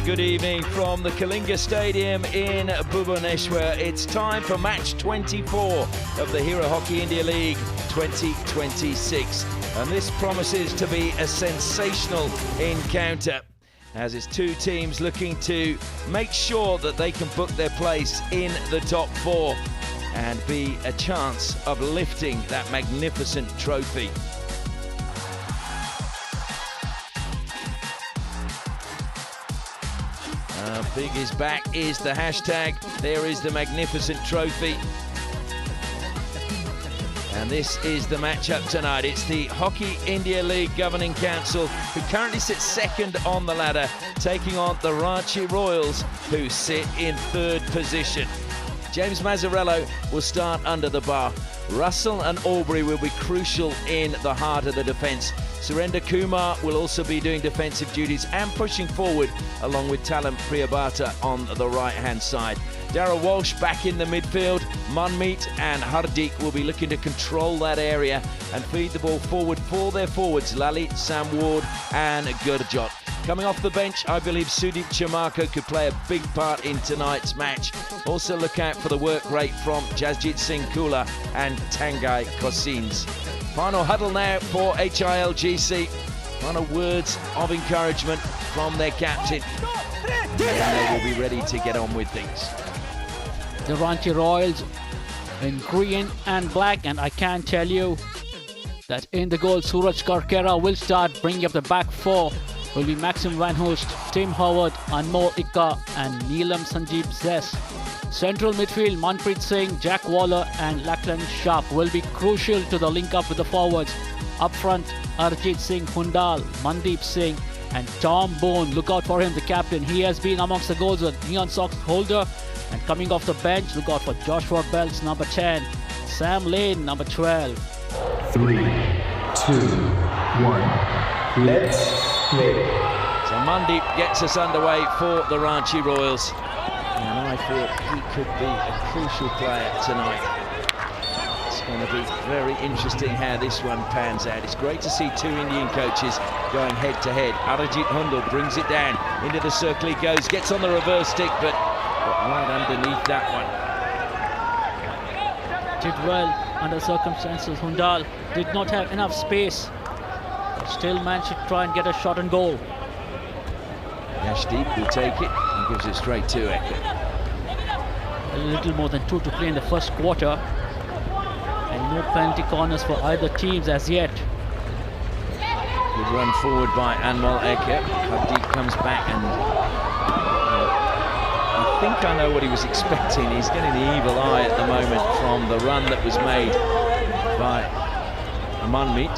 good evening from the Kalinga Stadium in Bhubaneswar. It's time for match 24 of the Hero Hockey India League 2026. And this promises to be a sensational encounter, as it's two teams looking to make sure that they can book their place in the top four and be a chance of lifting that magnificent trophy. Big is back is the hashtag. There is the magnificent trophy. And this is the matchup tonight. It's the Hockey India League Governing Council, who currently sits second on the ladder, taking on the Ranchi Royals, who sit in third position. James Mazzarello will start under the bar. Russell and Aubrey will be crucial in the heart of the defence. Surender Kumar will also be doing defensive duties and pushing forward, along with Talam Priyabhata on the right-hand side. Darrell Walsh back in the midfield. Manmeet and Hardik will be looking to control that area and feed the ball forward for their forwards, Lalit, Sam Ward and Gurjot. Coming off the bench, I believe Sudeep Chamarko could play a big part in tonight's match. Also look out for the work rate from Jasjit Singh Kula and Tangai Kosins. Final huddle now for HILGC. Final words of encouragement from their captain. And they will be ready to get on with things. The Ranchi Royals in green and black, and I can tell you that in the goal, Suraj Karkera will start. Bringing up the back four will be Maxim Van Hoost, Tim Howard, Anmol Ikka and Neelam Sanjeev Zes. Central midfield, Manpreet Singh, Jack Waller and Lachlan Sharp will be crucial to the link up with the forwards. Up front, Arjit Singh Hundal, Mandeep Singh and Tom Bone. Look out for him, the captain. He has been amongst the goals, a neon socks holder. And coming off the bench, look out for Joshua Belts, number 10. Sam Lane, number 12. 3, 2, 1. Let's play. So Mandeep gets us underway for the Ranchi Royals. And I feel he could be a crucial player tonight. It's going to be very interesting how this one pans out. It's great to see two Indian coaches going head to head. Arajit Hundal brings it down. Into the circle he goes, gets on the reverse stick, but right underneath that one. Did well under circumstances. Hundal did not have enough space. Still managed to try and get a shot on goal. Yashdeep will take it and gives it straight to Eka. A little more than 2 to play in the first quarter. And no penalty corners for either teams as yet. Good run forward by Anmol Eka. Hardik comes back and I think I know what he was expecting. He's getting the evil eye at the moment from the run that was made by Manmeet.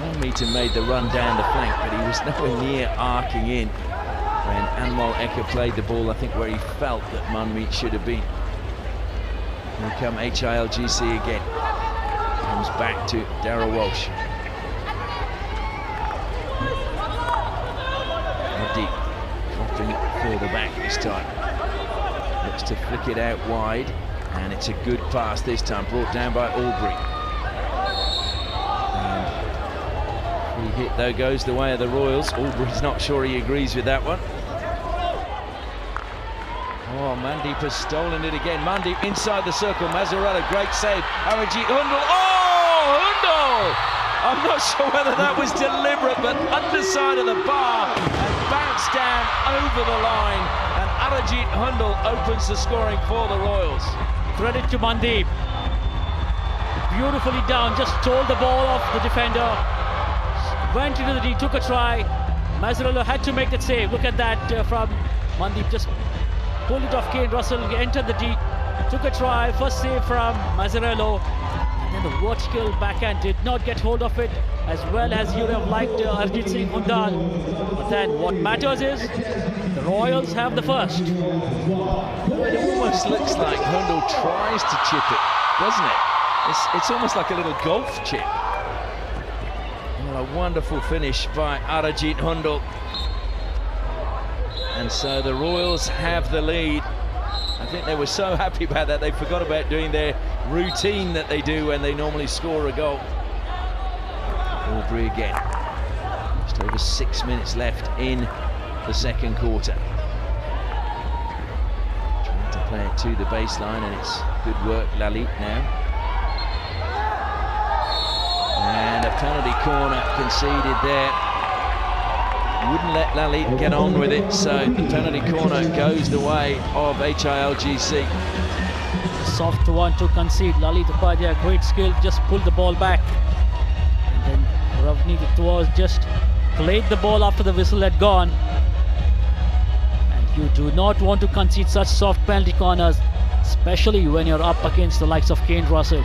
Manmeet made the run down the flank, but he was nowhere near arcing in when Anmol Eka played the ball, I think, where he felt that Manmeet should have been. Here come HILGC again. Comes back to Darrell Walsh. Deep, dropping it further back this time. Looks to flick it out wide, and it's a good pass this time, brought down by Aubrey. And free hit though goes the way of the Royals. Aubrey's not sure he agrees with that one. Oh, Mandeep has stolen it again. Mandeep inside the circle. Mazzarello, great save. Arajit Hundal. Oh, Hundal! I'm not sure whether that was deliberate, but underside of the bar and bounced down over the line. And Arajit Hundal opens the scoring for the Royals. Credit to Mandeep. Beautifully down, just stole the ball off the defender. Went into the D, took a try. Mazzarello had to make that save. Look at that from Mandeep, just pulled it off. Kane Russell entered the D, took a try, first save from Mazzarello, and then the vertical backhand did not get hold of it as well as you would have liked Arjit Singh Hundal. But then what matters is the Royals have the first. It almost looks like Hundal tries to chip it, doesn't it? It's almost like a little golf chip. Well, a wonderful finish by Arajit Hundal. And so the Royals have the lead. I think they were so happy about that they forgot about doing their routine that they do when they normally score a goal. Aubrey again. Just over 6 minutes left in the second quarter. Trying to play it to the baseline, and it's good work, Lalit now. And a penalty corner conceded there. Wouldn't let Lalit get on with it, so the penalty corner goes the way of HILGC. Soft one to concede. Lalit Upadhyay, great skill, just pulled the ball back. And then Ravneet was just played the ball after the whistle had gone. And you do not want to concede such soft penalty corners, especially when you're up against the likes of Kane Russell.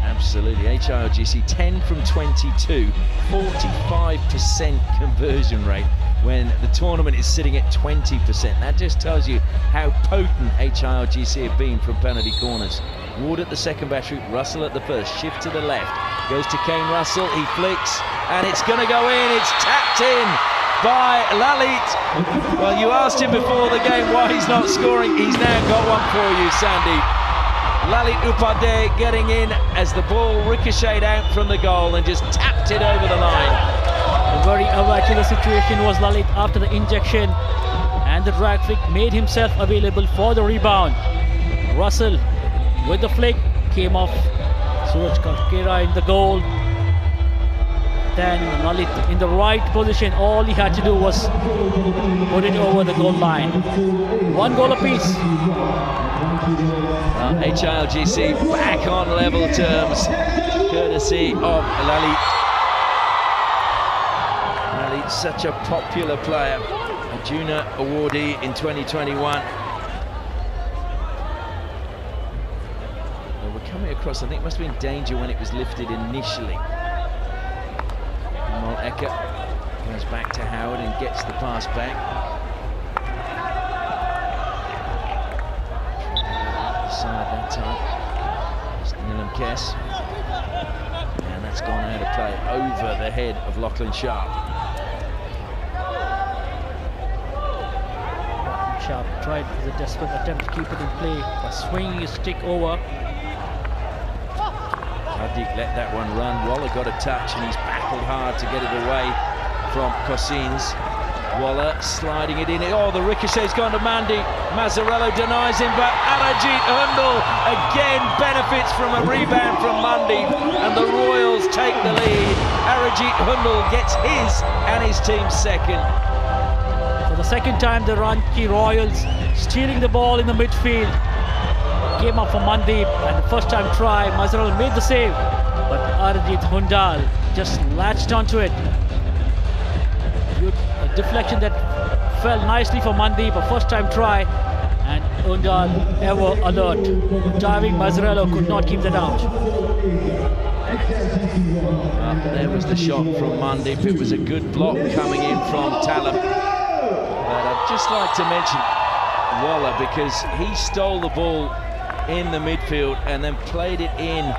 Absolutely. HILGC 10 from 22, 45% conversion rate when the tournament is sitting at 20%. That just tells you how potent HILGC have been from penalty corners. Ward at the second battery, Russell at the first, shift to the left, goes to Kane Russell, he flicks, and it's going to go in, it's tapped in by Lalit. Well, you asked him before the game why he's not scoring, he's now got one for you, Sandy. Lalit Upadhyay getting in as the ball ricocheted out from the goal and just tapped it over the line. Very aware to the situation was Lalit after the injection, and the drag flick made himself available for the rebound. Russell with the flick came off Suraj Karkera in the goal. Then Lalit in the right position, all he had to do was put it over the goal line. One goal apiece. HILGC back on level terms, courtesy of Lalit. Lalit, such a popular player, a junior awardee in 2021. Well, we're coming across, I think it must have been danger when it was lifted initially. Ecker goes back to Howard and gets the pass back. Side that time. It's Nilam Kess. And that's gone out of play over the head of Lachlan Sharp. Sharp tried the desperate attempt to keep it in play by swinging his stick over. Hardik let that one run. Waller got a touch and he's battled hard to get it away from Cossins. Waller sliding it in. Oh, the ricochet's gone to Mandy. Mazzarello denies him, but Arajit Hundal again benefits from a rebound from Mandy, and the Royals take the lead. Arajit Hundal gets his and his team's second. For the second time, the Ranchi Royals stealing the ball in the midfield. Came up for Mandeep, and the first time try, Mazzarello made the save, but Arajit Hundal just latched onto it. A deflection that fell nicely for Mandeep, a first time try, and Hundal ever alert. Diving Mazzarello could not keep that out. There was the shot from Mandeep. It was a good block coming in from Talib. But I'd just like to mention Waller, because he stole the ball in the midfield and then played it in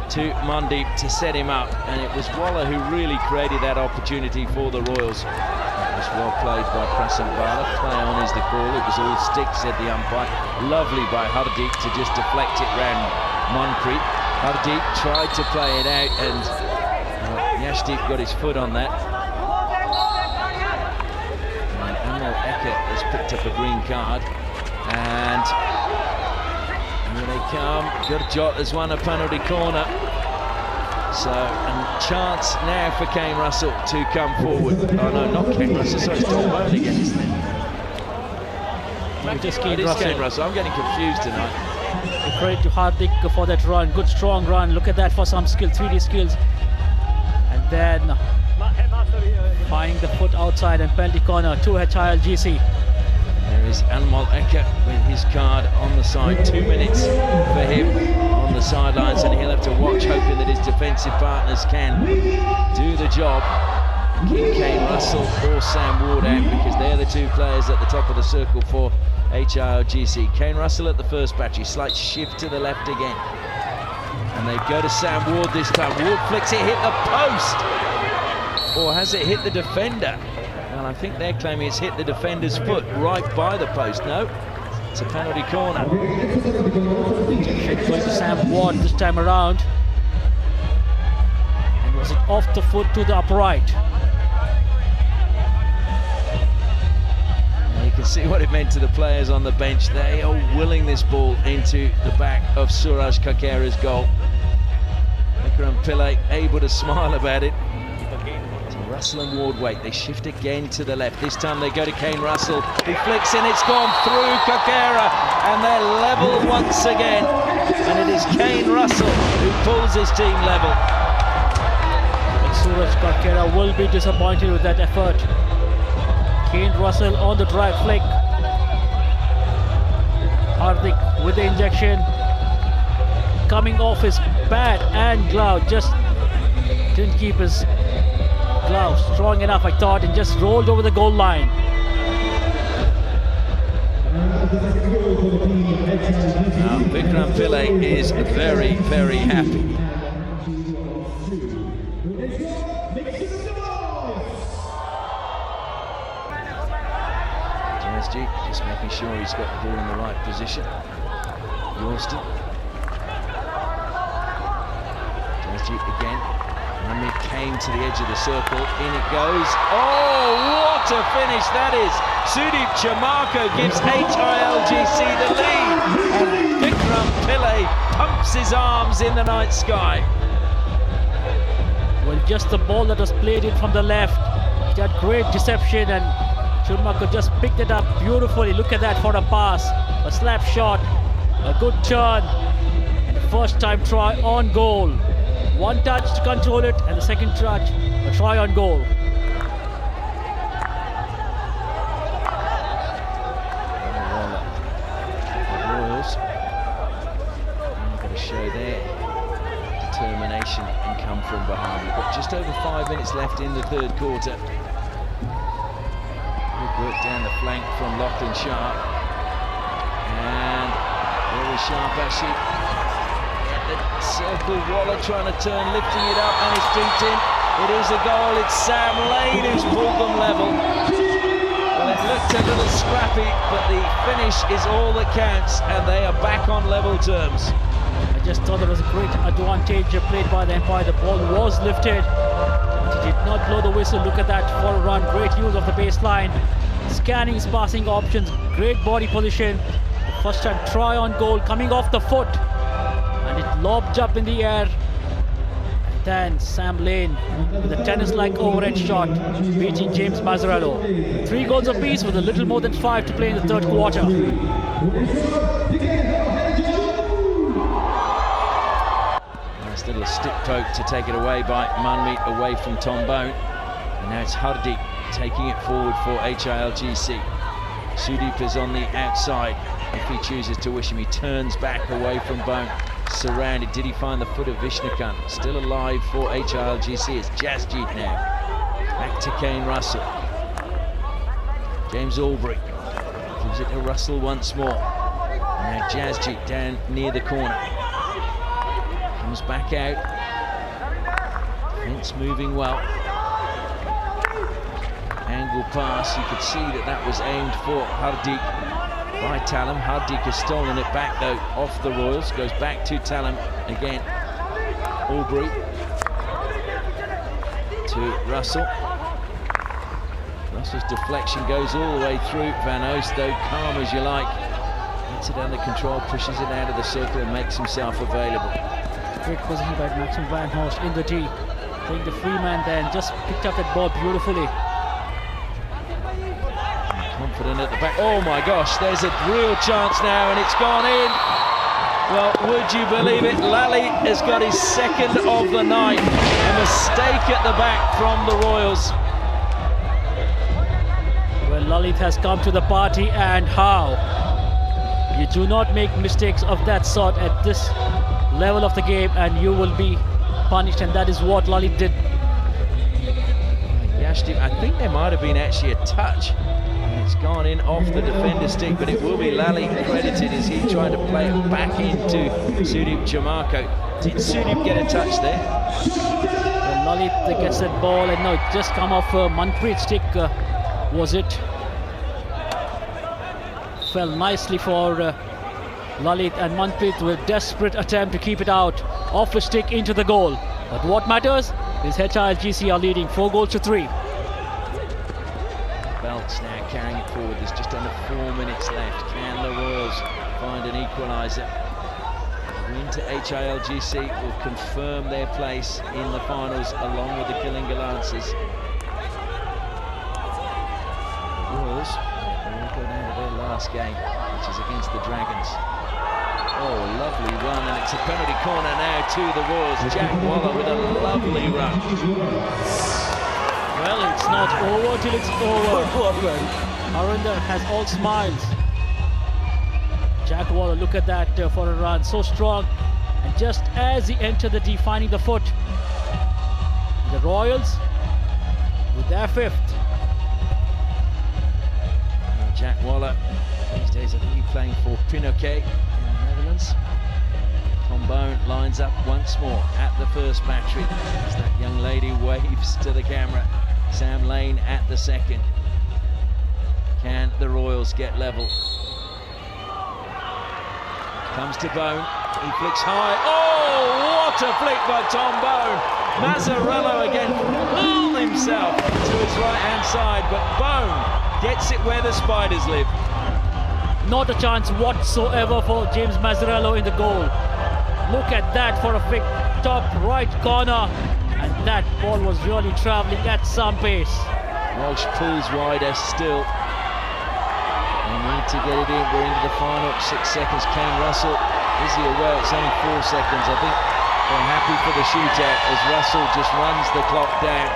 to Mandeep to set him up, and it was Waller who really created that opportunity for the Royals. It was well played by Prasant Bala. Play on is the call. It was all sticks, said the umpire. Lovely by Hardik to just deflect it round Manpreet. Hardik tried to play it out, and Yashdeep got his foot on that. And Amal Ecker has picked up a green card, and here they come. Gurjot has won a penalty corner. So, a chance now for Kane Russell to come forward. Oh no, not Kane Russell, sorry, it's Tom Bowling again, isn't it? It is Kane Russell. I'm getting confused tonight. Credit to Hardik for that run. Good strong run. Look at that for some skill, 3D skills. And then finding the foot outside and penalty corner to HILGC. There is Anmol Ecker with his card on the side. 2 minutes for him on the sidelines, and he'll have to watch, hoping that his defensive partners can do the job. Keep Kane Russell or Sam Ward out, because they're the two players at the top of the circle for HILGC. Kane Russell at the first battery, slight shift to the left again. And they go to Sam Ward this time. Ward flicks it, hit the post. Or has it hit the defender? Well, I think they're claiming it's hit the defender's foot right by the post. No, It's a penalty corner. It's going to Sam Ward this time around. And was it off the foot to the upright? You can see what it meant to the players on the bench. They are willing this ball into the back of Suraj Kakera's goal. Vikram Pillai able to smile about it. So Russell and Ward wait. They shift again to the left. This time they go to Kane Russell. He flicks in. It's gone through Kakera, and they're level once again. And it is Kane Russell who pulls his team level. And Suraj Kakera will be disappointed with that effort. Kane Russell on the drive flick. Hardik with the injection. Coming off his bat and glove. Just didn't keep his glove strong enough, I thought, and just rolled over the goal line. Now Vikram Pillai is very, very happy. Just making sure he's got the ball in the right position. Yorston. Jasjeet again. Hamid came to the edge of the circle. In it goes. Oh, what a finish that is! Sudeep Chamarko gives HILGC the lead. And Vikram Pillai pumps his arms in the night sky. Well, just the ball that was played in from the left. He had great deception, and Chamarko just picked it up beautifully. Look at that for a pass, a slap shot, a good turn, and the first time try on goal. One touch to control it, and the second touch, a try on goal. The Royals got to show their determination and come from behind. We've got just over 5 minutes left in the third quarter. Work down the flank from Lachlan Sharp, and very Sharp actually at the circle. Waller trying to turn, lifting it up, and it's dinked in. It is a goal. It's Sam Lane who's pulled them level. Well, it looked a little scrappy, but the finish is all that counts, and they are back on level terms. I just thought there was a great advantage played by the Empire. The ball was lifted, but he did not blow the whistle. Look at that for a run. Great use of the baseline. Scanning his passing options, great body position. The first time try on goal coming off the foot, and it lobbed up in the air. And then Sam Lane with a tennis-like overhead shot, beating James Mazzarello. 3 goals apiece with a little more than 5 to play in the third quarter. Nice little stick poke to take it away by Manmeet away from Tom Bone. And now it's Hardik taking it forward for HILGC. Sudeep is on the outside. If he chooses to wish him, he turns back away from Bone. Surrounded. Did he find the foot of Vishnukant? Still alive for HILGC. It's Jasjeet now. Back to Kane Russell. James Albury gives it to Russell once more. Now Jasjeet down near the corner. Comes back out. Defence moving well. Angle pass, you could see that was aimed for Hardik by Talam. Hardik has stolen it back though off the Royals, goes back to Talam again. Albury to Russell. Russell's deflection goes all the way through. Van Oost though, calm as you like, gets it under control, pushes it out of the circle and makes himself available. Great position by Maxim Van Oost in the D. Playing the free man then, just picked up that ball beautifully. Confident at the back. Oh my gosh, there's a real chance now, and it's gone in. Well, would you believe it? Lally has got his second of the night. A mistake at the back from the Royals. Well, Lalit has come to the party, and how? You do not make mistakes of that sort at this level of the game, and you will be punished, and that is what Lalit did. Yashdeep, I think there might have been actually a touch. It's gone in off the defender's stick, but it will be Lally credited as he tried to play it back into Sudeep Chamarko. Did Sudeep get a touch there? Well, Lalit gets that ball, and no, it just come off Manpreet's stick, was it? fell nicely for Lalit, and Manpreet with desperate attempt to keep it out. Off the stick into the goal. But what matters is HILGC are leading 4 goals to 3. Belts now carrying it forward. There's just under 4 minutes left. Can the Royals find an equaliser? A win to HILGC will confirm their place in the finals along with the Kalinga Lancers. The Royals will go down to their last game, which is against the Dragons. Oh, lovely run, and it's a penalty corner now to the Royals. Jack Waller with a lovely run. Well, it's not over till it's over. Harinder has all smiles. Jack Waller, look at that for a run, so strong. And just as he entered the defining the foot, the Royals with their 5th. Jack Waller, these days I think he's playing for Pinoquet in the Netherlands. Tom Bone lines up once more at the first battery as that young lady waves to the camera. Sam Lane at the second. Can the Royals get level? Comes to Bone, he flicks high. Oh, what a flick by Tom Bone! Mazzarello again hurled himself to his right-hand side, but Bone gets it where the spiders live. Not a chance whatsoever for James Mazzarello in the goal. Look at that for a flick, top right corner. And that ball was really travelling at some pace. Walsh pulls wider still. They need to get it in. We're into the final 6 seconds. Kane Russell, is he aware it's only 4 seconds? I think they're happy for the shootout as Russell just runs the clock down.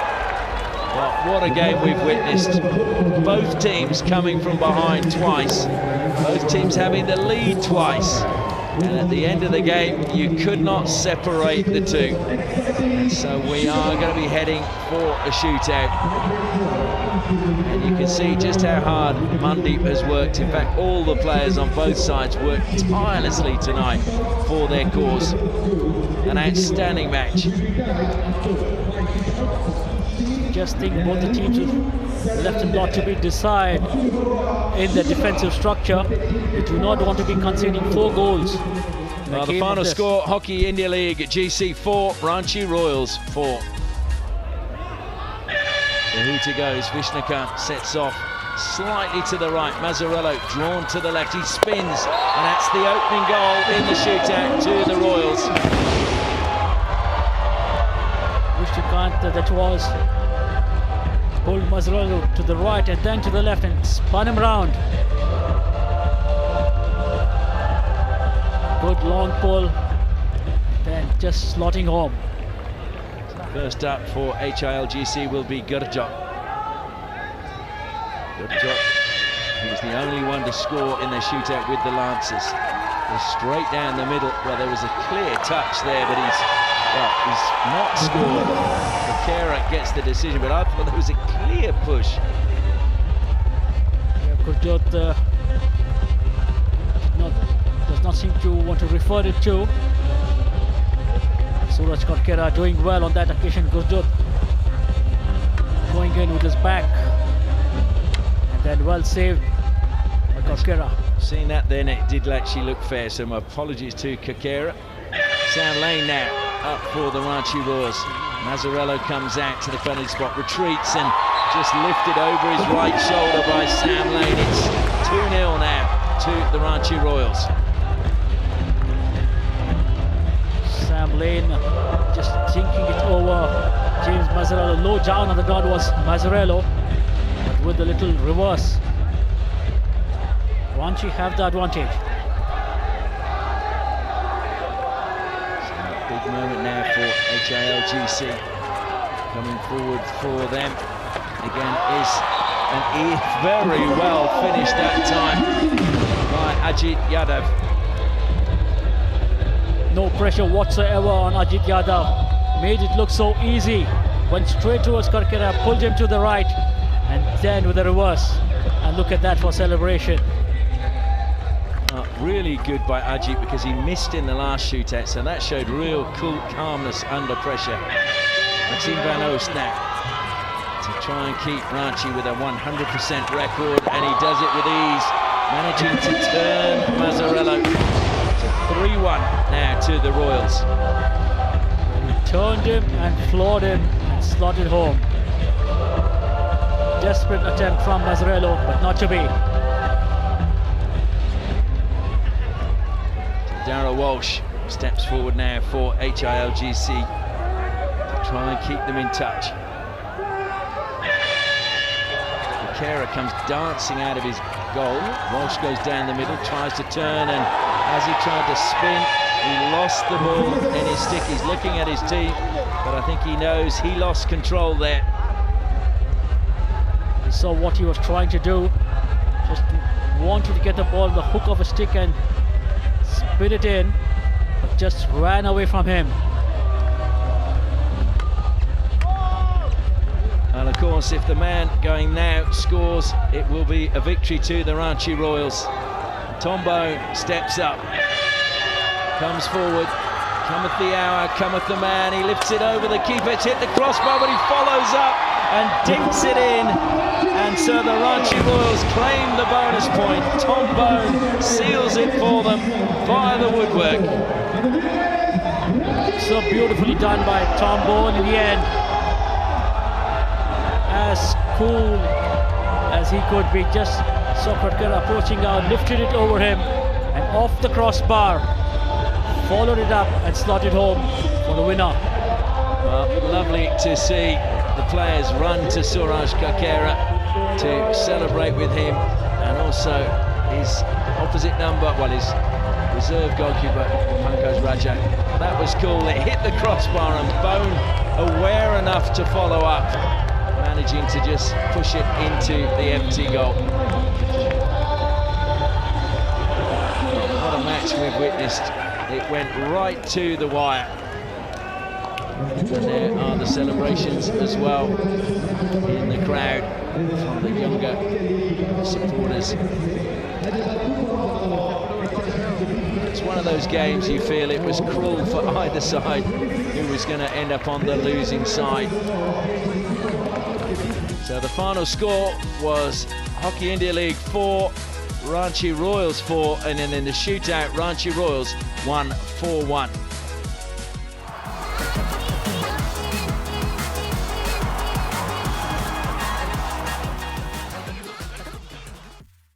Well, what a game we've witnessed. Both teams coming from behind twice. Both teams having the lead twice. And at the end of the game, you could not separate the two. So we are going to be heading for a shootout. And you can see just how hard Mandeep has worked. In fact, all the players on both sides worked tirelessly tonight for their cause. An outstanding match. Just think both the teams have left a lot to be desired in the defensive structure. We do not want to be conceding 4 goals. Well, the final score, Hockey India League, GC 4, Ranchi Royals 4. The hooter goes, Vishnakant sets off slightly to the right, Mazzarello drawn to the left, he spins, and that's the opening goal in the shootout to the Royals. Vishnakant, that was pulled Mazzarello to the right and then to the left and spun him round. Good long pull, then just slotting home. First up for HILGC will be Gurjot. Gurjot, he was the only one to score in the shootout with the Lancers. They're straight down the middle. Well, there was a clear touch there, but he's not scored. Kakera gets the decision, but I thought there was a clear push. Yeah, Gurjot does not seem to want to refer it to. Suraj Karkera doing well on that occasion. Gurjot going in with his back, and then well saved by Karkera. Seeing that then, it did actually look fair, so my apologies to Kakera. Sam Lane now up for the Ranchi Royals. Mazzarello comes out to the penalty spot, retreats and just lifted over his right shoulder by Sam Lane. It's 2-0 now to the Ranchi Royals. Sam Lane just thinking it over. James Mazzarello, low down on the ground was Mazzarello, but with a little reverse. Ranchi have the advantage. Big moment now for HILGC. Coming forward for them again is, and he very well finished that time by Ajit Yadav. No pressure whatsoever on Ajit Yadav. Made it look so easy. Went straight towards Karkera, pulled him to the right, and then with a reverse. And look at that for celebration. Really good by Ajit, because he missed in the last shootout, so that showed real cool calmness under pressure. Maxime Van Oost now to try and keep Ranchi with a 100% record, and he does it with ease. managing to turn Mazzarello to 3-1 now to the Royals. He turned him and floored him and slotted home. Desperate attempt from Mazzarello, but not to be. Darrell Walsh steps forward now for HILGC to try and keep them in touch. Kera comes dancing out of his goal. Walsh goes down the middle, tries to turn, and as he tried to spin, he lost the ball in his stick. He's looking at his team, but I think he knows he lost control there. He saw what he was trying to do, just wanted to get the ball on the hook of a stick and spin it in, but just ran away from him. And of course, if the man going now scores, it will be a victory to the Ranchi Royals. Tom Bone steps up, comes forward, cometh the hour, cometh the man, he lifts it over the keeper, it's hit the crossbar, but he follows up and dinks it in. And so the Ranchi Royals claim the bonus point. Tom Bone seals it for them via the woodwork. So beautifully done by Tom Bone in the end. As cool as he could be, just saw Karkera approaching out, lifted it over him and off the crossbar, followed it up and slotted home for the winner. Well, lovely to see the players run to Suraj Karkera to celebrate with him, and also his opposite number, well, his reserve goalkeeper, Pankaj Raja. That was cool. It hit the crossbar and Bone aware enough to follow up, managing to just push it into the empty goal. What a match we've witnessed. It went right to the wire. And there are the celebrations as well in the crowd from the younger supporters. It's one of those games you feel it was cruel for either side who was going to end up on the losing side. So the final score was Hockey India League 4, Ranchi Royals 4, and then in the shootout, Ranchi Royals won 4-1.